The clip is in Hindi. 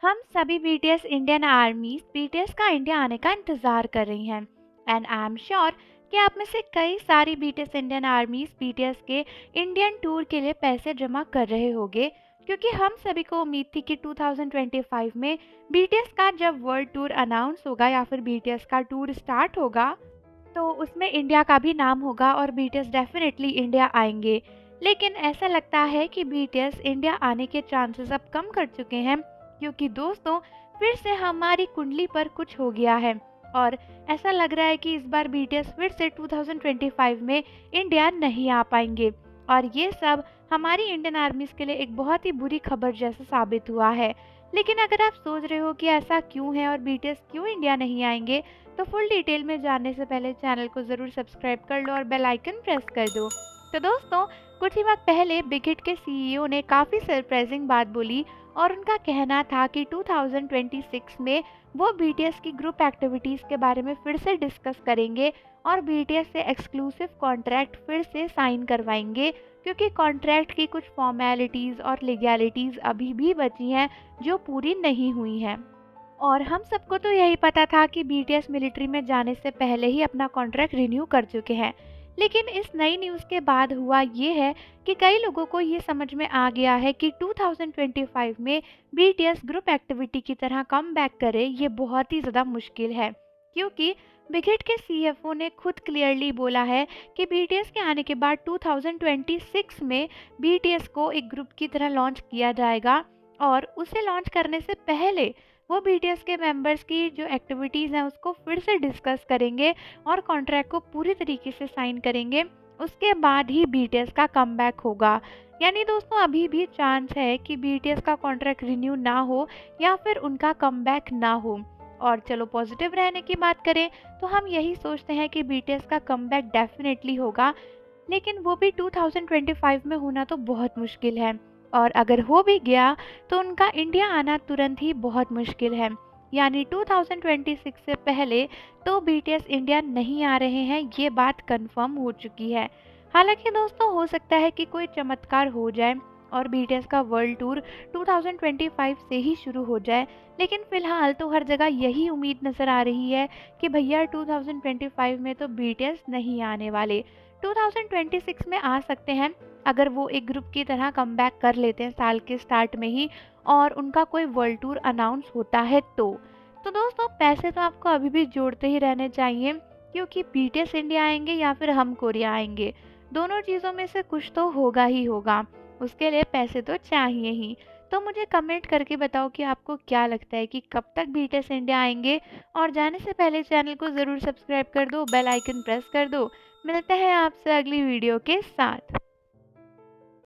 हम सभी बीटीएस इंडियन आर्मीज बीटीएस का इंडिया आने का इंतज़ार कर रही हैं एंड आई एम श्योर कि आप में से कई सारी बीटीएस इंडियन आर्मीज बीटीएस के इंडियन टूर के लिए पैसे जमा कर रहे होंगे, क्योंकि हम सभी को उम्मीद थी कि 2025 में बीटीएस का जब वर्ल्ड टूर अनाउंस होगा या फिर बीटीएस का टूर स्टार्ट होगा तो उसमें इंडिया का भी नाम होगा और बीटीएस डेफिनेटली इंडिया आएंगे। लेकिन ऐसा लगता है कि बीटीएस इंडिया आने के चांसेस अब कम कर चुके हैं, क्योंकि दोस्तों फिर से हमारी कुंडली पर कुछ हो गया है और ऐसा लग रहा है कि इस बार बीटीएस फिर से 2025 में इंडिया नहीं आ पाएंगे। और ये सब हमारी इंडियन आर्मीज के लिए एक बहुत ही बुरी खबर जैसा साबित हुआ है। लेकिन अगर आप सोच रहे हो कि ऐसा क्यों है और बीटीएस क्यों इंडिया नहीं आएंगे, तो फुल डिटेल में जानने से पहले चैनल को ज़रूर सब्सक्राइब कर लो और बेल आइकन प्रेस कर दो। तो दोस्तों कुछ ही वक्त पहले बिग हिट के सीईओ ने काफ़ी सरप्राइजिंग बात बोली और उनका कहना था कि 2026 में वो बीटीएस की ग्रुप एक्टिविटीज़ के बारे में फिर से डिस्कस करेंगे और बीटीएस से एक्सक्लूसिव कॉन्ट्रैक्ट फिर से साइन करवाएंगे, क्योंकि कॉन्ट्रैक्ट की कुछ फॉर्मेलिटीज़ और लीगैलिटीज़ अभी भी बची हैं जो पूरी नहीं हुई हैं। और हम सबको तो यही पता था कि बीटीएस मिलिट्री में जाने से पहले ही अपना कॉन्ट्रैक्ट रिन्यू कर चुके हैं। लेकिन इस नई न्यूज़ के बाद हुआ ये है कि कई लोगों को ये समझ में आ गया है कि 2025 में बीटीएस ग्रुप एक्टिविटी की तरह कम बैक करे ये बहुत ही ज़्यादा मुश्किल है, क्योंकि बिग हिट के सीएफओ ने खुद क्लियरली बोला है कि बीटीएस के आने के बाद 2026 में बीटीएस को एक ग्रुप की तरह लॉन्च किया जाएगा और उसे लॉन्च करने से पहले वो बीटीएस के मेंबर्स की जो एक्टिविटीज़ हैं उसको फिर से डिस्कस करेंगे और कॉन्ट्रैक्ट को पूरी तरीके से साइन करेंगे। उसके बाद ही बीटीएस का कमबैक होगा। यानी दोस्तों अभी भी चांस है कि बीटीएस का कॉन्ट्रैक्ट रिन्यू ना हो या फिर उनका कमबैक ना हो। और चलो पॉजिटिव रहने की बात करें तो हम यही सोचते हैं कि बीटीएस का कमबैक डेफिनेटली होगा, लेकिन वो भी 2025 में होना तो बहुत मुश्किल है। और अगर हो भी गया तो उनका इंडिया आना तुरंत ही बहुत मुश्किल है। यानी 2026 से पहले तो बीटीएस इंडिया नहीं आ रहे हैं, ये बात कंफर्म हो चुकी है। हालांकि दोस्तों हो सकता है कि कोई चमत्कार हो जाए और बीटीएस का वर्ल्ड टूर 2025 से ही शुरू हो जाए, लेकिन फिलहाल तो हर जगह यही उम्मीद नज़र आ रही है कि भैया 2025 में तो बीटीएस नहीं आने वाले, 2026 में आ सकते हैं अगर वो एक ग्रुप की तरह कमबैक कर लेते हैं साल के स्टार्ट में ही और उनका कोई वर्ल्ड टूर अनाउंस होता है तो दोस्तों पैसे तो आपको अभी भी जोड़ते ही रहने चाहिए, क्योंकि बीटीएस इंडिया आएंगे या फिर हम कोरिया आएंगे, दोनों चीज़ों में से कुछ तो होगा ही होगा। उसके लिए पैसे तो चाहिए ही। तो मुझे कमेंट करके बताओ कि आपको क्या लगता है कि कब तक बीटीएस इंडिया आएंगे। और जाने से पहले चैनल को ज़रूर सब्सक्राइब कर दो, बेल आइकन प्रेस कर दो। मिलते हैं आपसे अगली वीडियो के साथ।